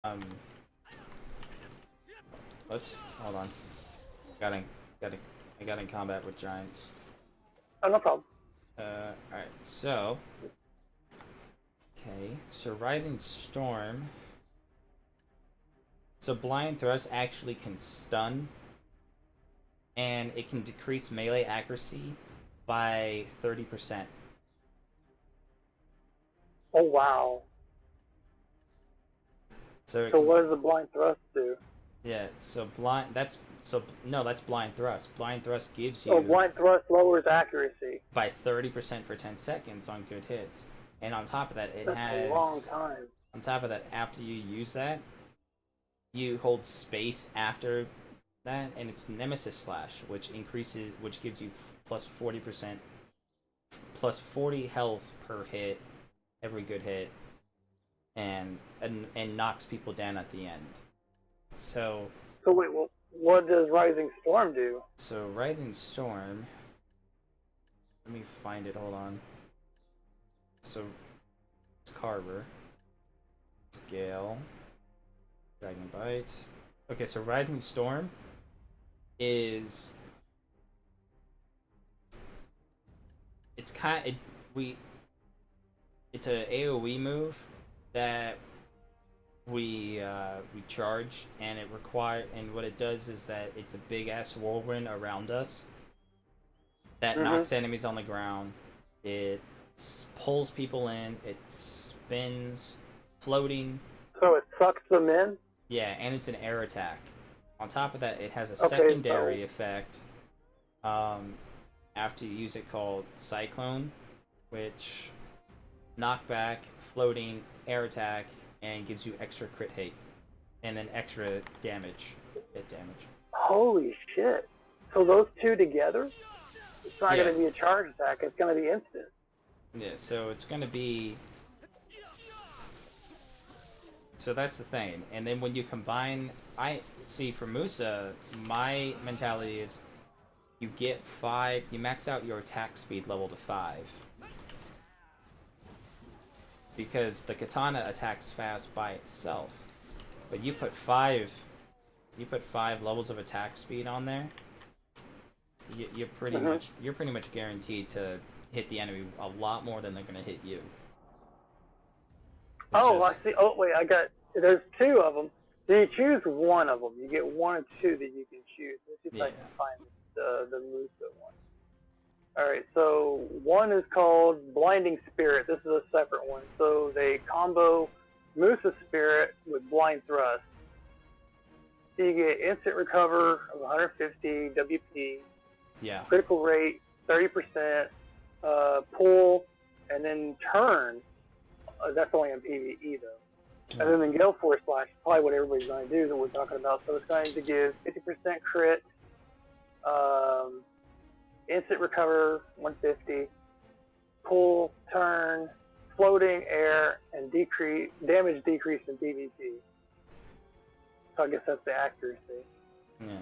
Um, whoops, hold on. Got in, I got in combat with giants. Oh, no problem. Alright, so. Okay, so Rising Storm. So Blind Thrust actually can stun, and it can decrease melee accuracy by 30%. Oh, wow. So it So can, what does the blind thrust do? yeah, so blind that's so no, that's Blind Thrust. Blind Thrust gives Oh, you blind thrust lowers accuracy. by 30% for 10 seconds on good hits. And on top of that, it That's a long has time. on top of that, after you use that, you hold space after that, and it's Nemesis Slash, which gives you plus 40%, plus 40 health per hit, every good hit, and knocks people down at the end. So So wait, well, what does Rising Storm do? so Rising Storm. Let me find it. Hold on. So it's Carver, it's Gale, Dragon Bite. Okay, so Rising Storm is it's kind it, we it's a AOE move that we charge, and what it does is that it's a big ass whirlwind around us that Mm-hmm. knocks enemies on the ground. It pulls people in. It spins, floating. So it sucks them in? Yeah, and it's an air attack. On top of that, it has a Okay, secondary effect um, after you use it called Cyclone, which knockback, floating, air attack, and gives you extra crit hit, and then extra damage, hit damage. holy shit. So those two together? It's not Yeah, going to be a charge attack, it's going to be instant. yeah. So it's gonna be. So that's the thing, and then when you combine, I see for Musa, my mentality is you get 5, you max out your attack speed level to 5. Because the katana attacks fast by itself. But you put 5 levels of attack speed on there, Mm-hmm. you're pretty much guaranteed to hit the enemy a lot more than they're gonna hit you. It's Oh, I just see. Oh, wait, there's two of them. So you choose one of them. You get one or two that you can choose. Let's see if yeah, I can find the Musa one. Alright, so one is called Blinding Spirit. This is a separate one. So they combo Musa Spirit with Blind Thrust. So you get instant recover of 150 WP, yeah, critical rate 30%, pull, and then turn. That's only in PvE though. yeah, And then the Gale Force Slash is probably what everybody's going to do that we're talking about. So it's going to give 50% crit, um, instant recover 150, pull, turn, floating, air, and damage decrease in PvP. So I guess that's the accuracy. yeah,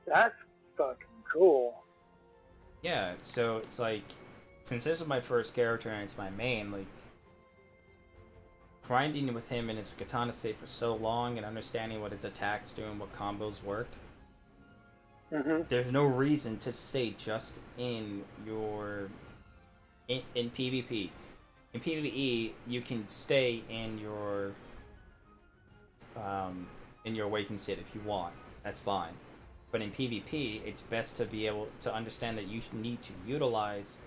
That's fucking cool. yeah. So it's like, since this is my first character and it's my main, like grinding with him in his katana state for so long and understanding what his attacks do and what combos work, Mm-hmm. there's no reason to stay just in your in PvP. In PvE, you can stay in your awakened state if you want. That's fine. But in PvP, it's best to be able to understand that you need to utilize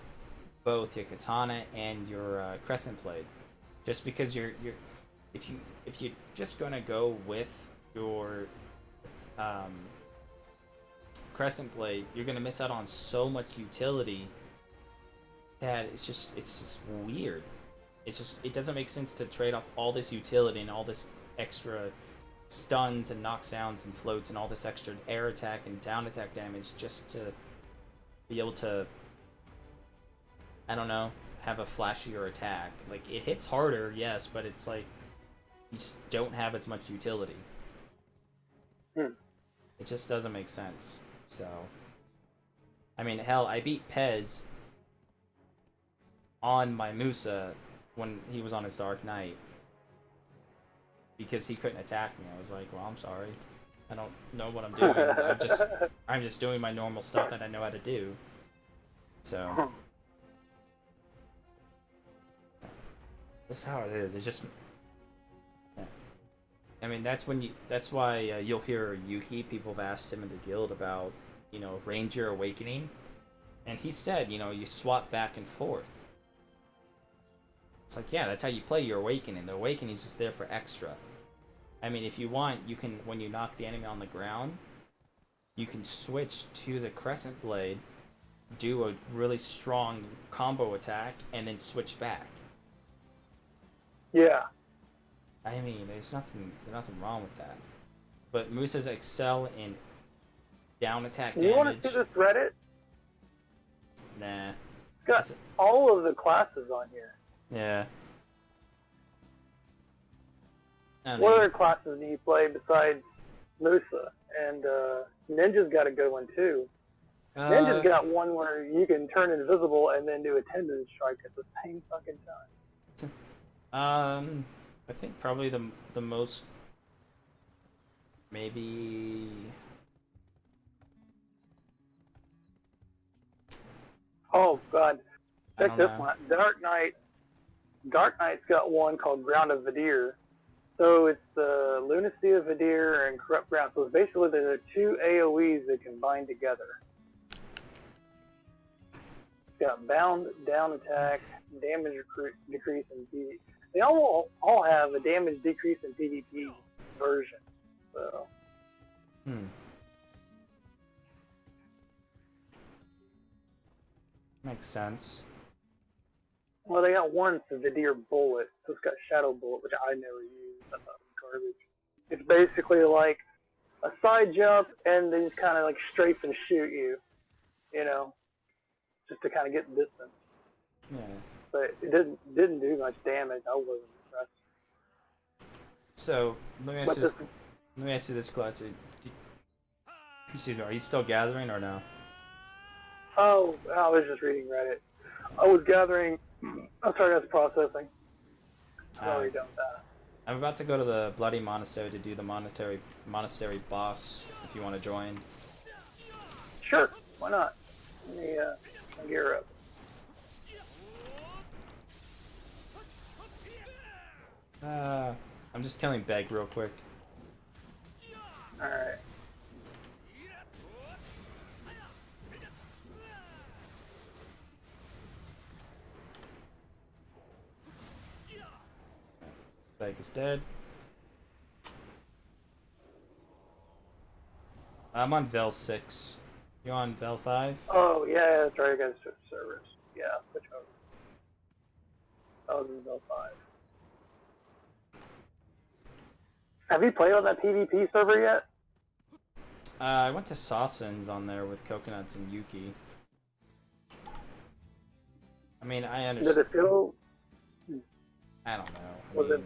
both your katana and your crescent blade. Just because you're if you're just gonna go with your um, crescent blade, you're gonna miss out on so much utility that it's just weird. It doesn't make sense to trade off all this utility and all this extra stuns and knockdowns and floats and all this extra air attack and down attack damage just to be able to, I don't know, have a flashier attack. Like, it hits harder, yes, but it's like you just don't have as much utility. Hmm. It just doesn't make sense. So, I mean, hell, I beat Pez on my Musa when he was on his Dark Knight. because he couldn't attack me. I was like, well, I'm sorry. I don't know what I'm doing. I'm just doing my normal stuff that I know how to do. So that's how it is. It's just, yeah. I mean, that's why you'll hear Yuki. People have asked him in the guild about, Ranger Awakening, and he said, you swap back and forth. It's like, yeah, that's how you play your Awakening. The Awakening is just there for extra. I mean, if you want, you can, when you knock the enemy on the ground, you can switch to the Crescent Blade, do a really strong combo attack, and then switch back. Yeah. I mean, there's nothing wrong with that. But Musas excel in down attack damage. You want to see this Reddit? Nah. It's got all of the classes on here. Yeah. What other classes do you play besides Musa? And Ninja's got a good one too. Ninja's got one where you can turn invisible and then do a tendon strike at the same fucking time. I think probably the most, maybe. Oh god, check this one. Dark Knight's got one called Ground of Vidir. So it's the Lunacy of Vidir and Corrupt Ground. So it's basically the two AoEs that combine together. It's got bound, down attack, damage decrease in PvP. They all have a damage decrease in PvP version. So. Makes sense. Well, they got one, the Vidir Bullet. So it's got Shadow Bullet, which I never used. I thought it was garbage. It's basically like a side jump, and they just kind of like strafe and shoot you, just to kind of get the distance. Yeah. But it didn't do much damage. I wasn't impressed. So let me ask you this, Clutzy. Excuse me. Are you still gathering or no? Oh, I was just reading Reddit. I was gathering. I'm sorry, I was processing. I've already done that. I'm about to go to the Bloody Monastery to do the monastery boss. If you want to join. Sure. Why not? Let me gear up. I'm just killing Beg real quick. Alright. Beg is dead. I'm on Vel 6. You on Vel 5? Oh, yeah, that's right. I got to switch servers. Yeah, switch over. I was in Vel 5. Have you played on that PvP server yet? I went to Sawson's on there with Coconuts and Yuki. I mean, I understand. Did it feel... I don't know.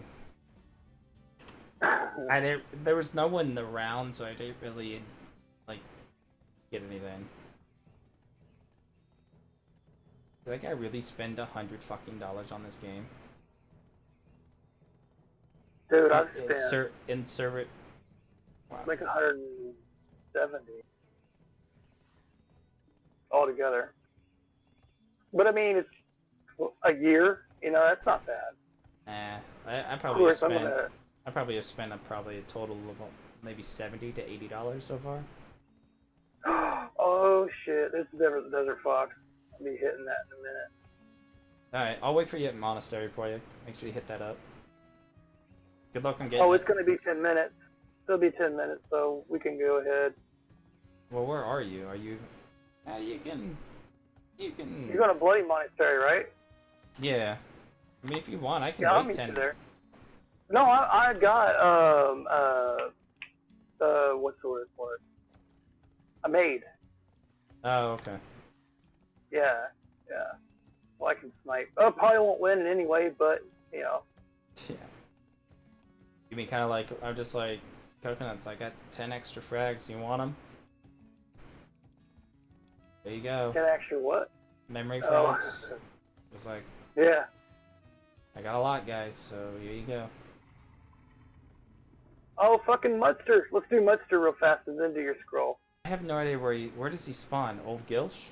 There was no one around, so I didn't really, get anything. Did that guy really spend $100 on this game? Dude, I've spent... Insert it. Wow. Like 170 altogether. But I mean, it's a year. That's not bad. I probably have spent. I probably have spent a total of maybe $70 to $80 so far. Oh shit! This is Desert Fox. I'll be hitting that in a minute. All right, I'll wait for you at Monastery for you. Make sure you hit that up. Good luck on getting. Oh, it's gonna be 10 minutes. It'll be 10 minutes, so we can go ahead. Well, where are you? Are you? You can. You're going to Bloody Monastery, right? Yeah. I mean, if you want, I can I'll wait meet 10. You there. No, I got what's the word for it? A maid. Oh, okay. Yeah. Well, I can snipe. I probably won't win in any way, but Yeah. You mean kind of like, I'm just like, Coconuts, I got 10 extra frags. You want them? There you go. 10 extra what? Memory frags. It's like, yeah. I got a lot, guys, so here you go. Oh, fucking Mudster. Let's do Mudster real fast and then do your scroll. I have no idea where does he spawn? Old Gilsh?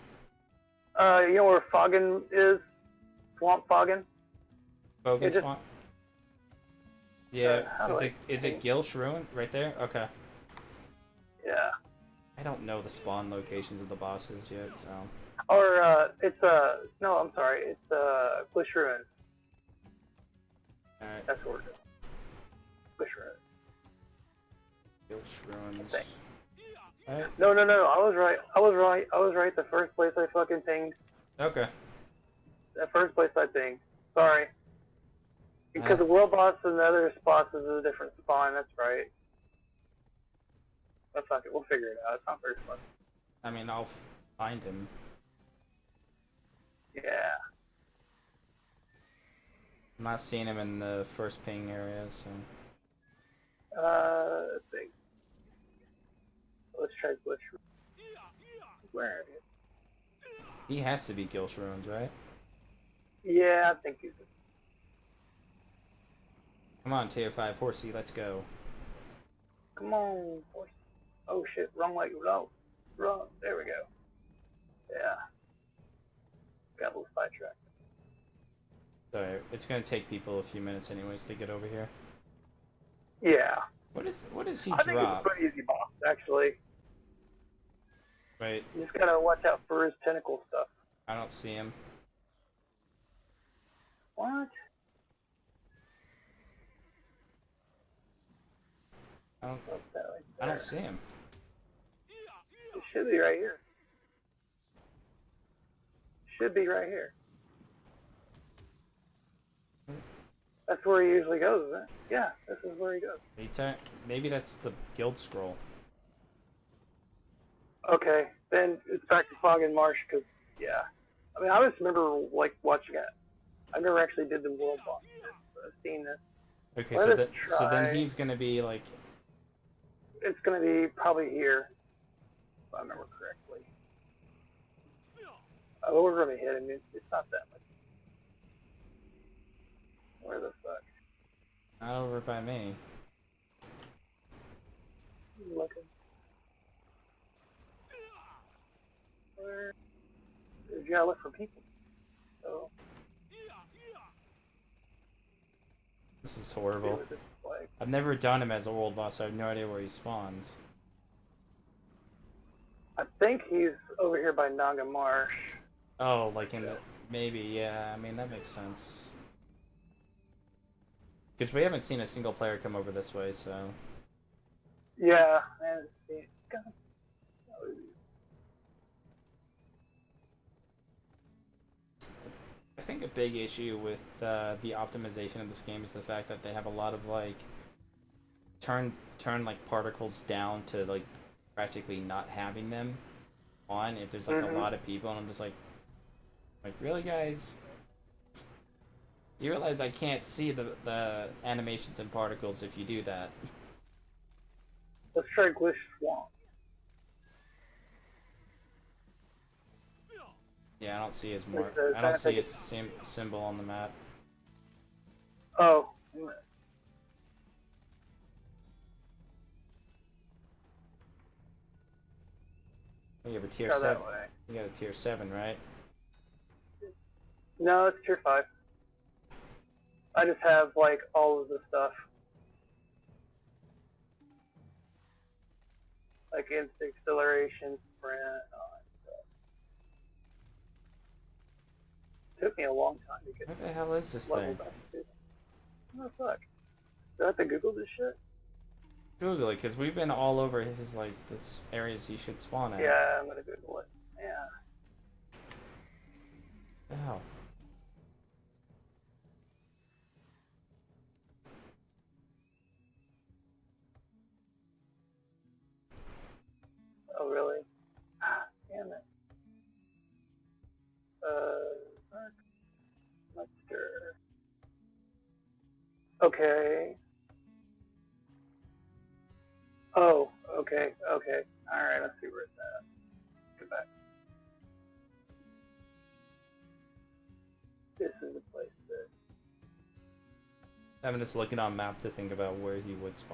You know where Foggin is? Swamp Foggin? Bogan just- spawn? Yeah, how do is it Gilsh Ruin? Right there? Okay. Yeah. I don't know the spawn locations of the bosses yet, so... Or, no, I'm sorry. It's, Glish Ruin. Alright, That's where it is. Glish Ruin. Gilsh Ruins. Thanks. Alright. No, I was right the first place I fucking pinged. Okay. The first place I pinged. Sorry. Because the world boss and the other bosses is a different spawn, that's right. But fuck it, we'll figure it out. It's not very fun. I mean, I'll find him. Yeah. I'm not seeing him in the first ping area, so... Let's see. Let's try Bush. Where is it? He has to be Gilsh Ruins, right? Yeah, I think he's... Come on, tier 5 horsey, let's go. Come on, boy. Oh shit, wrong way, no. Wrong, there we go. Yeah. Got a little sidetracked. Sorry, it's gonna take people a few minutes anyways to get over here. Yeah. What does he I think it's drop? a pretty easy boss, actually. Wait, You just gotta watch out for his tentacle stuff. I don't see him. What? I don't What's that right I don't there? see him. It should be right here. Should be right here. That's where he usually goes, isn't it? Yeah, this is where he goes. Maybe that's the guild scroll. Okay, then it's back to Fog and Marsh, because, yeah. I mean, I just remember, like, watching it. I never actually did the world boss, but I've seen this. Okay, Let us so then try. he's gonna be like... It's going to be probably here, if I remember correctly. Oh, we're going to hit him. It's not that much. Where the fuck? Not over by me. Looking. Where? You gotta look for people. So, This is horrible. see what this is like. I've never done him as a world boss, so I have no idea where he spawns. I think he's over here by Naga Marsh. Oh, like in the... Maybe, yeah, I mean, that makes sense. Because we haven't seen a single player come over this way, so... Yeah, and see. God. I think a big issue with the optimization of this game is the fact that they have a lot of, like... Turn like, particles down to, like, practically not having them on if there's, like, a lot of people, and I'm just like, really, guys? You realize I can't see the animations and particles if you do that. Let's try Glish Swamp. Yeah, I don't see his Like mark. the I don't see kind his of symbol on the map. Oh. You have a tier Go 7. that way. You got a tier 7, right? No, it's tier 5. I just have, like, all of the stuff. Like instant acceleration, sprint, all that stuff. Took me a long time to get What the hell is this leveled thing? up to. What the fuck? Do I have to Google this shit? Google it, because we've been all over his, like, this areas he should spawn at. Yeah, I'm gonna Google it. Yeah. What the hell? Oh, really? Damn it. Mark Muster. Okay. Oh, okay. Alright, let's see where it's at. Get back. This is the place that... I'm just looking on map to think about where he would spawn.